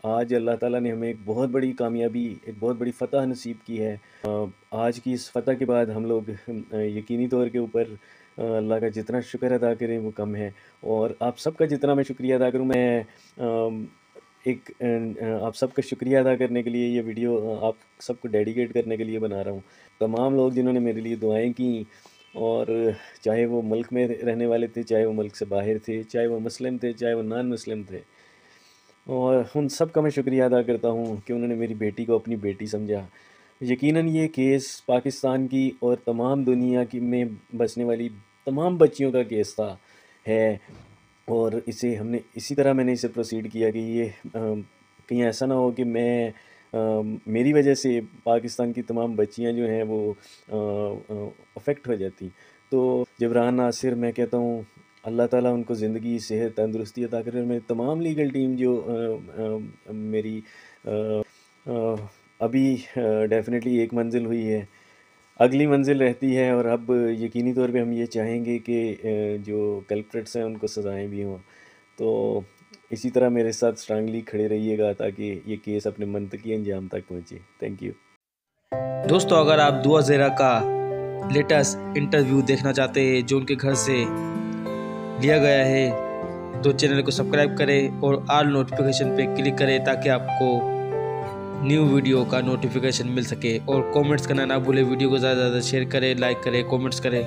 आज अल्लाह ताला ने हमें एक बहुत बड़ी कामयाबी, एक बहुत बड़ी फ़तह नसीब की है। आज की इस फ़तह के बाद हम लोग यकीनी तौर के ऊपर अल्लाह का जितना शुक्र अदा करें वो कम है। और आप सबका जितना मैं शुक्रिया अदा करूँ, मैं आप सबका शुक्रिया अदा करने के लिए ये वीडियो आप सबको डेडिकेट करने के लिए बना रहा हूँ। तमाम लोग जिन्होंने मेरे लिए दुआएँ की, और चाहे वो मुल्क में रहने वाले थे, चाहे वो मुल्क से बाहर थे, चाहे वो मुस्लिम थे, चाहे वो नॉन मुस्लिम थे, और उन सब का मैं शुक्रिया अदा करता हूँ कि उन्होंने मेरी बेटी को अपनी बेटी समझा। यकीनन ये केस पाकिस्तान की और तमाम दुनिया की में बसने वाली तमाम बच्चियों का केस था है। और इसे हमने इसी तरह मैंने इसे प्रोसीड किया कि ये कहीं ऐसा ना हो कि मेरी वजह से पाकिस्तान की तमाम बच्चियां जो हैं वो अफेक्ट हो जाती। तो जबरान नासिर, मैं कहता हूँ अल्लाह ताला उनको ज़िंदगी, सेहत, तंदुरुस्ती अता करे। और मेरी तमाम लीगल टीम जो मेरी अ, अभी डेफ़िनेटली एक मंज़िल हुई है, अगली मंज़िल रहती है। और अब यकीनी तौर पे हम ये चाहेंगे कि जो कल्प्रिट्स हैं उनको सज़ाएँ भी हों। तो इसी तरह मेरे साथ स्ट्रांगली खड़े रहिएगा ताकि ये केस अपने मंतकी अंजाम तक पहुँचे। Thank you. दोस्तों, अगर आप दुआ ज़ेरा का लेटेस्ट इंटरव्यू देखना चाहते हैं जो उनके घर से लिया गया है, तो चैनल को सब्सक्राइब करें और ऑल नोटिफिकेशन पे क्लिक करें ताकि आपको न्यू वीडियो का नोटिफिकेशन मिल सके। और कमेंट्स करना ना भूलें। वीडियो को ज़्यादा से ज़्यादा शेयर करें, लाइक करें, कमेंट्स करें।